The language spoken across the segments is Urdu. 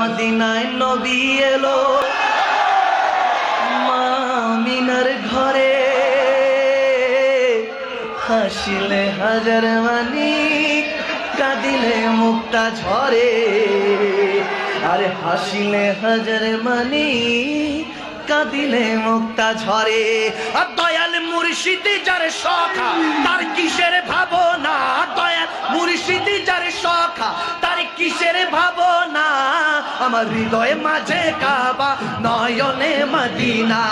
মদিনায় নবী এলো মা আমিনার ঘরে, হাসিলে হাজার মানি কাঁদিলে মুক্তা ঝরে। আরে হাসিলে হাজার মানি কাঁদিলে মুক্তা ঝরে। আর দয়াল মুর্শিদি যার সখা তার কিসের ভাবনা, দয়াল মুর্শিদি যার সখা তার কিসের ভাবনা। আমার হৃদয়ে মাঝে কাবা নয়নে মদিনা,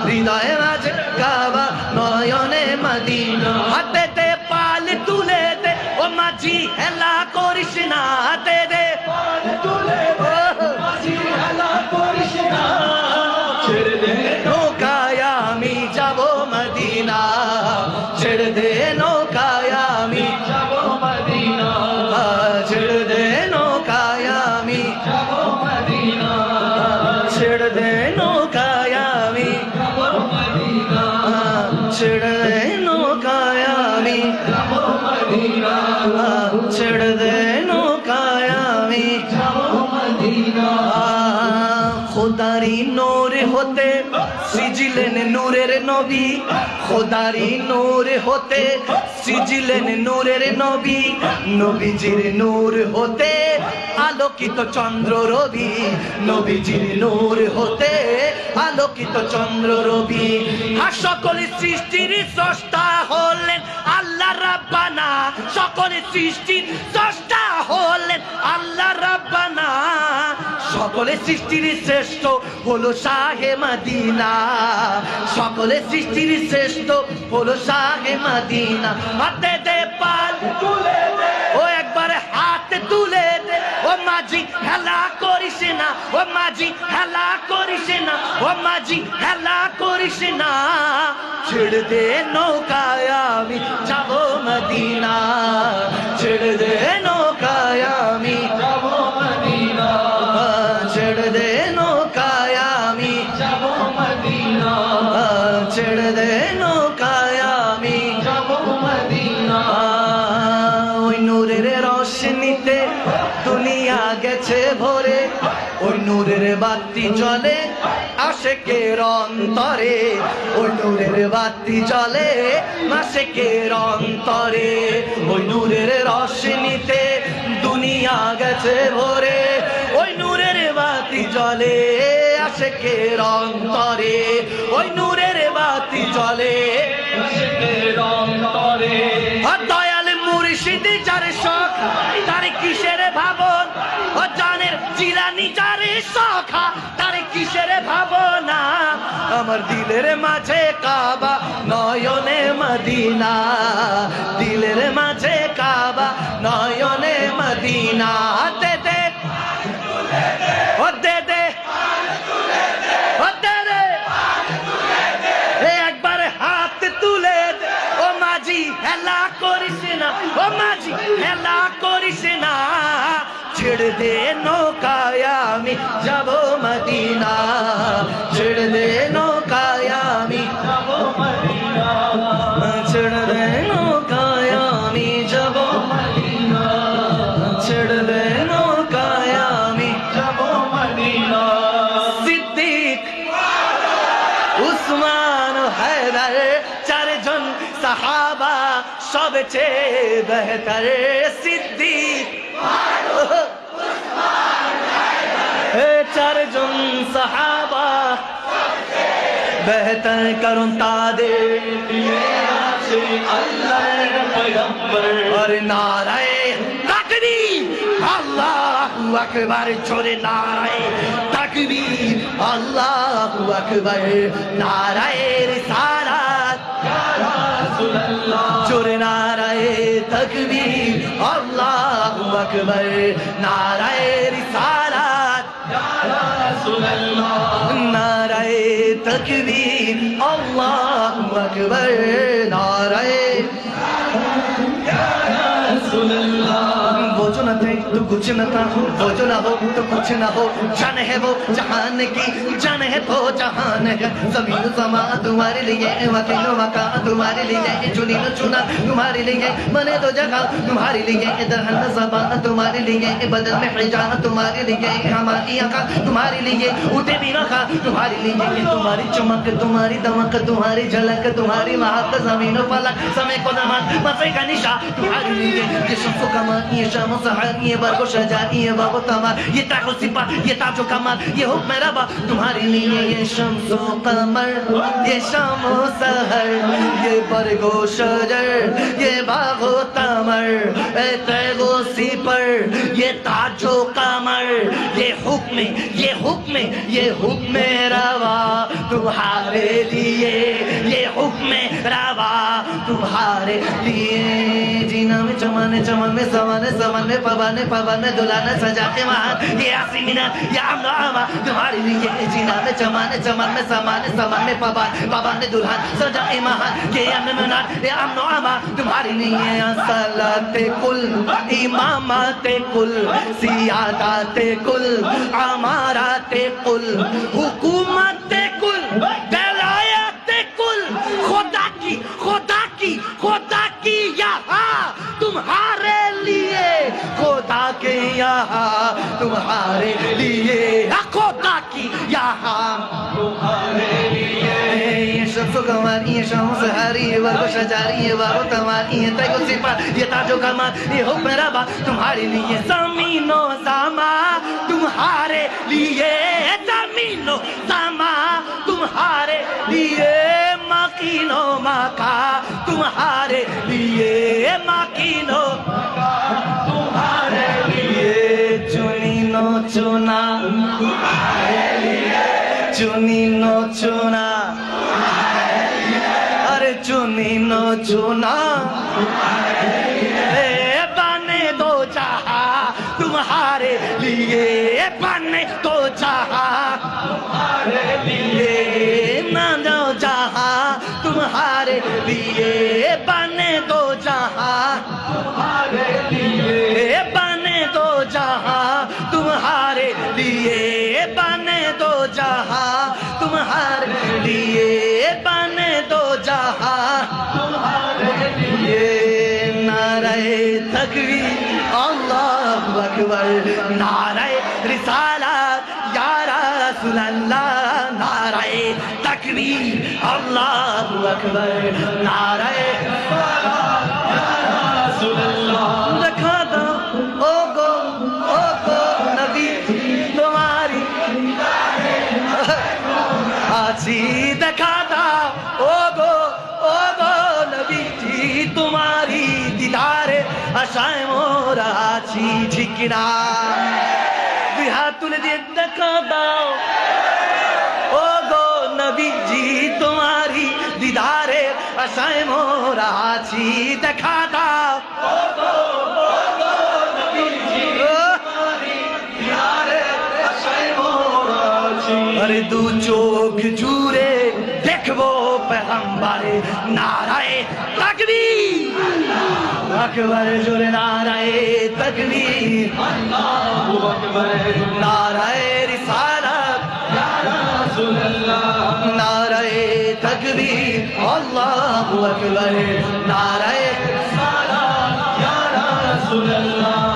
হৃদয়ে মাঝে কাবা নয়নে মদিনা। হাতেতে পাল তুলে দে ও মাঝি হেলা করিস না, হাতে দে পাল তুলে দে মাঝি হেলা করিস না। ছেড়ে দে নৌকায় আমি যাব মদিনা, ছেড়ে দে নৌকায় আমি যাব মদিনা, ছেড়ে দে নৌকায় আমি যাব মদিনা, ছেড়ে দে নৌকায় আমি যাব মদিনা, ছেড়ে দে নৌকায় আমি যাব মদিনা, ছেড়ে দে নৌকায় আমি যাব মদিনা। খোদারি নূর হতে সিজিলেন নূরের নবী, খোদারি নূর হতে সিজিলেন নূরের নবী। নবীজির নূর হতে আলোকিত চন্দ্র রবি, নবীজির নূর হতে আলোকিত চন্দ্র রবি। সকল সৃষ্টির স্রষ্টা হলেন আল্লাহ রাব্বানা, সকল সৃষ্টির স্রষ্টা হলেন আল্লাহ রাব্বানা। সকলে সৃষ্টির শ্রেষ্ঠ হলো শাহে মদিনা, সকলে সৃষ্টির শ্রেষ্ঠ হলো শাহে মদিনা। হাতে দে পাল তুলে দে ও একবার হাতে তুলে দে ও মাঝি হেলা করিস না, ও মাঝি হেলা করিস না, ও মাঝি হেলা করিস না। ছেড়ে দে নৌকায় আমি যাব মদিনা, ছেড়ে দে নৌকায় আমি যাব মদিনা, ছেড়ে দে নৌকায় আমি যাব মদিনা, ছেড়ে দে নৌকায় আমি যাব মদিনা। ওই নূরের রোশনীতে দুনিয়া গেছে ভরে, ওই নূরের বাতি জ্বলে আশেকের অন্তরে, ওই নূরের বাতি জ্বলে আশেকের অন্তরে। ওই নূরের রোশনীতে দুনিয়া গেছে ভরে, ওই নূরের বাতি জ্বলে আশেকের অন্তরে, ওই নূরের বাতি জ্বলে আশেকের অন্তরে। আর দয়াল মুর্শিদি যার সখা তার কিসের ভাবন, ও জানের জিলানি যার সখা তার কিসের ভাবনা। আমার দিলের মাঝে কাবা নয়নে মদিনা, দিলের মাঝে কাবা নয়নে মদিনা। হাতে দে ও দে দে ও দে দে একবার হাত তুলে দে ও মাঝি হেলা করিস না, ও মাঝি হেলা করিস না। ছেড়ে দে নৌকায় আমি যাব মদিনা, ছেড়ে দে নৌকায় আমি যাব মদিনা, ছেড়ে দে নৌকায় আমি যাব মদিনা, ছেড়ে দে নৌকায় আমি যাব মদিনা। সিদ্দিক উসমান হায়দার চারজন সাহাবা সবচেয়ে বেহতর। সিদ্দিক চারজন সাহাবা বেহতর, কারণ তাদের আল্লাহর পয়গম্বর। আর নারায়ে তাকবীর আল্লাহু আকবার, জোরে নারায়ে তাকবীর আল্লাহু আকবার, নারায়ে রিসালাত ইয়া রাসূলুল্লাহ, জোরে নারায়ে তাকবীর আল্লাহু আকবার, নারায়ে রিসালাত ইয়া রাসূলুল্লাহ, নারায়ে তাকবীর আল্লাহু আকবার, নারায়ে ইয়া রাসূলুল্লাহ। جو نہ تھے تو کچھ نہ تھا، وہ جو نہ ہو تو کچھ نہ ہو، جان ہے وہ جہان کی، جان ہے تو جہان ہے، زمین و زمان تمہارے لیے، وطن و مکان تمہارے لیے، چنی نہ چنا تمہارے لیے، بنے تو جگہ تمہارے لیے، درہن زبان تمہارے لیے، بدن میں حجاب تمہارے لیے، ہماری آنکھیں تمہارے لیے، اٹھے بھی رکھا تمہارے لیے، تمہاری چمک تمہاری دمک تمہاری جھلک تمہاری مہک، زمین و فلک سمے کو زمان مزے کا نشا تمہارے لیے، یہ شمس و کمال یہ شام و سحر یہ برق و شجر یہ باب و تمام یہ تاج و سپاہ یہ تاج و کمال یہ حکم ربا تمہارے لیے، یہ شمس و قمر یہ شام و سحر یہ برق و شجر یہ باغ و تمر، اے تیغ و سپر یہ تاج و کمر، یہ حکم یہ حکم روا تمہارے لیے، یہ حکم روا تمہارے لیے، جینا میں چمن چمن میں سمن سمن میں پون پون میں دلہن سجا کے مہان یہ آسمینات یہ امن و امان تمہارے لیے، جینا میں چمن چمن میں سمن سمن میں پون پون میں دلہن سجا کے مہان یہ امن و امان تمہارے لیے، صلات کل امامات کل سیادات کل امارات کل حکومت کل ولایت کل، خدا کی یہاں تمہارے لیے، خدا کے یہاں تمہارے لیے، خدا کی یہاں تمہارے لیے، یہ شمس و قمر یہ شام و سحر یہ برق و شجر یہ باغ و تمام یہ تیغ و سپاہ یہ تاج و کمال یہ حکم ربا تمہارے لیے، زمین و زمان تمہارے لیے، زمین و زمان تمہارے لیے، مکین و مکان تمہارے لیے، مکین و مکان تمہارے لیے، چنی نو چنا تمہارے لیے، چنی نو چنا ارے چنی نو چنا بنے دو جہاں تمہارے لیے، بنے دو جہاں تمہارے لیے، نہ دو جہاں تمہارے لیے، بنے دو جہاں تمہارے لیے، بنے دو جہاں تمہارے لیے، بنے دو جہاں تمہارے لیے، بنے دو جہاں تمہارے لیے، نعرہ تکبیر اللہ اکبر، نعرہ رسالت یا رسول اللہ، نعرہ تکبیر اللہ اکبر، نعرہ رسالت یا رسول اللہ، دکھا دو او گو نبی تمہاری آسی، دکھا دو او گو نبی جی تمہاری دیدار اشائم و راچی جھکنا ہاتھ دے دکھا دو او گو نبی جی تمہاری دیدار اشائم و راچی دکھا دو او گو نبی جی تمہاری دیدار اشائم و راچی، ارے دو چوک جورے دیکھو پیغمبر، نعرہ تکبیر اکبر جورے، نعرہ تکبیر اللہ اکبر، نعرہ رسالت یا رسول اللہ، نعرہ تکبیر اللہ اکبر، نعرہ رسالت یا رسول اللہ،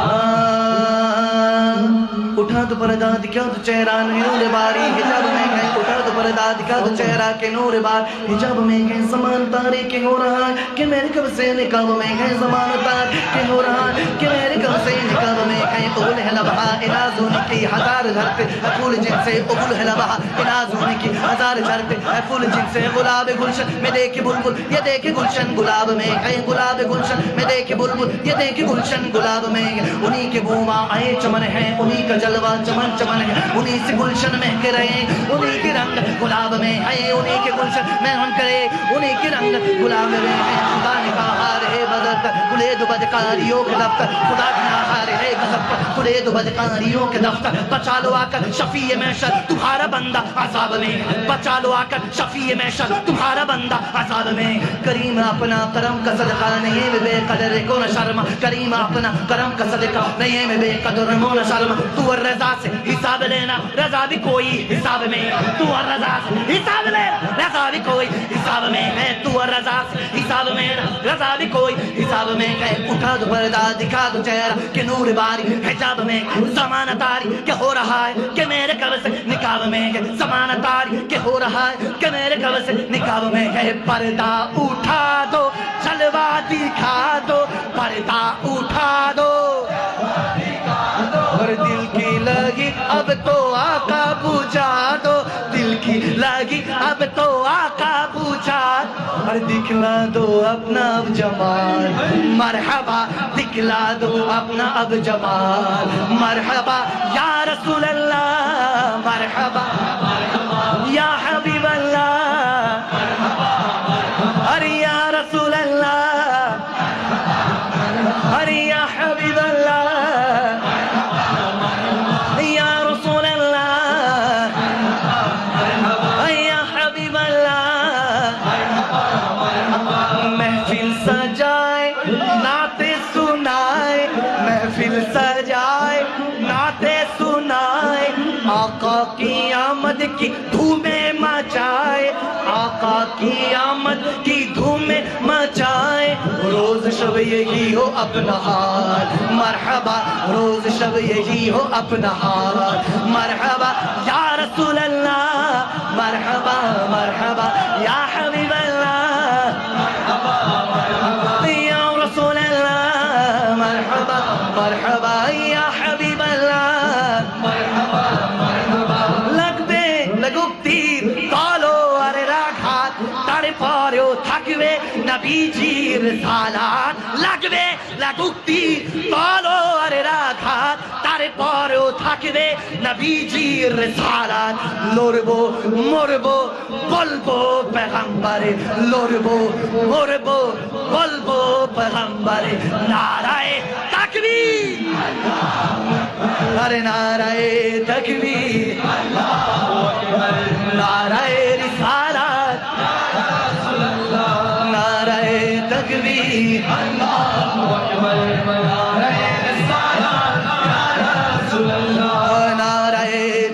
اٹھا تو پردہ دکھا تو چہرہ نور باری، حجاب میں گئے اٹھا تو پردہ دکھا تو چہرہ کے نور بار، حجاب میں گئے زمان تارے کے ہو رہا کہ میرے کب سے نکاب میں گئے زمان تار کے ہو رہا کہ میرے کب سے نکاب میں گئے، قبول ہے لبہا انازون کی ہزار گھر پہ اکول جن سے، قبول ہے لبہا انازون کی ہزار گھر پہ اکول جن سے، گلاب گلشن میں دیکھ بلبل یہ دیکھ گلشن گلاب میں گئے، گلاب گلشن میں دیکھ بلبل یہ دیکھ گلشن گلاب میں، انہی کے بوما آئے چمن ہے، انہی کا جلوہ چمن چمن ہے، انہی سے گلشن مہک رہے، انہی کے رنگ گلاب میں ہے، انہی کے گلشن مہن کرے، انہی کے رنگ گلاب میں ہے، خدا نے کہا ہے بدر گلے دو بدکاریوں کے دفتر، خدا نے کہا ہے غضب کر کھلے دو بدکاریوں کے دفتر بچا لو آ کر شفیع محشر تمہارا بندہ عذاب میں بچا لو آ کر شفیع محشر تمہارا بندہ عذاب میں کریم اپنا کرم کا صدقہ نہیں میں بے قدر کو نہ شرم کریم اپنا کرم کا صدقہ نہیں میں بے قدر کو نہ شرم تو اور رضا سے حساب لینا رضا بھی کوئی حساب میں تو اور رضا سے حساب لینا رضا بھی کوئی حساب میں ہے تو اور رضا سے حساب میں رضا بھی کوئی حساب میں ہے اٹھا دو پردہ دکھا دو چہرہ کہ نور باری حجاب میں زمانہ تاری کہ ہو رہا ہے کہ میرے قبر سے نکاب میں ہے زمانہ تاری کہ ہو رہا ہے کہ میرے قبر سے نکاب میں ہے پردہ اٹھا دو جلوہ دکھا دو پردہ اٹھا دو اور دل کی لگی اب تو آقا بجھا دو دل کی لگی اب تو آقا بجھا اور دکھلا دو اپنا اب جمال مرحبا دکھلا دو اپنا اب جمال مرحبا یا رسول اللہ مرحبا یا حبیب اللہ ارے یا رسول اللہ ارے یا حبیب اللہ یا رسول اللہ یا حبیب اللہ محفل سجائے نعتیں سنائے محفل سجائے نعتیں سنائے آقا کی آمد کی دھومیں مچائے آقا کی آمد کی دھومیں مچائے روز شب یہی ہو اپنا حال مرحبا روز شب یہی ہو اپنا حال مرحبا یا رسول اللہ مرحبا مرحبا یا حبیب اللہ یا رسول اللہ مرحبا مرحبا یا حبیب اللہ লাগবে লাগুক্তির তলো আর রাঘাত তারে পরেও থাকবে নবীজির সালাত লাগবে লাগুক্তির তলো আর রাঘাত তারে পরেও থাকবে নবীজির সালাত লড়বো মরবো বলবো পেগম্বরে লড়বো মরবো বলবো পেগম্বরে নারায়ে তাকবীর ارے نعرہ تکبیر نعرہ رسالت نعرہ تکبیر نعرہ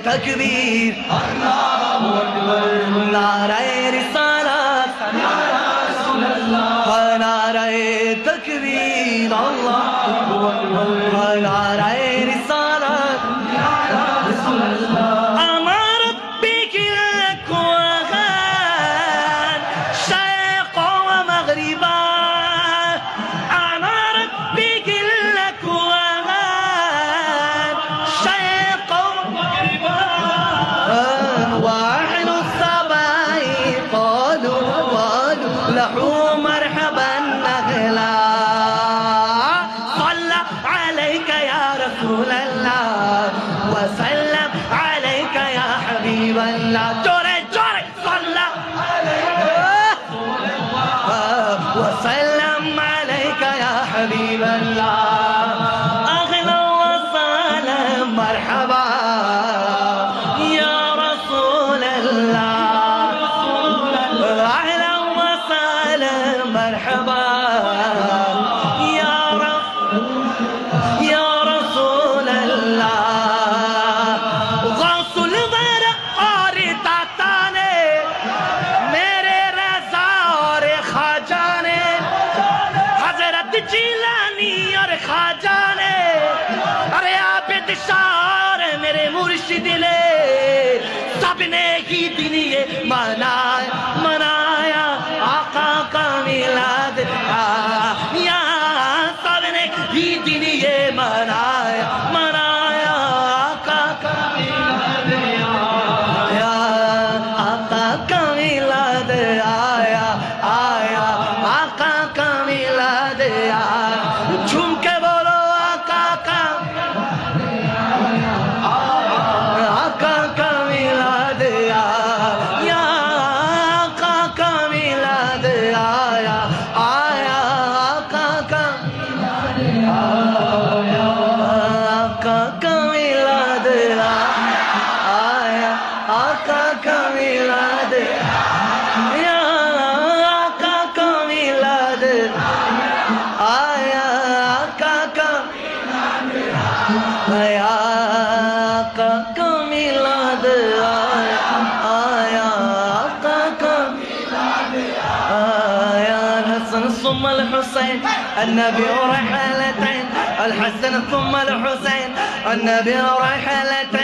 تکبیر نعرہ رسالت نعرہ تکبیر اللہ نعرہ رسالت امارت بکل کوہان شرق و مغربا امارت بکل کوہان شرق و مغربا واحد السبائی قالوا له مرحبا نغلا رسول اللہ وسلم علیک یا حبیب اللہ جورے جورے صلی وسلم علیک یا حبیب اللہ اغلا وسلم مرحبا یا رسول اللہ اغلا وسلم مرحبا میرے مرشد نے سب نے ہی دن یہ منایا آقا کا میلاد یا سب نے ہی دن یہ منایا آقا کا میلاد آیا آقا کا میلاد آیا آقا کا میلاد آیا جھوم کے بولو آقا کا آیا آقا کا میلاد یا آقا کا میلاد آیا آقا کا آیا آقا کا میلاد آیا آقا کا آیا الحسن ثم الحسين النبي رحلتين الحسن ثم الحسين النبي رحلتين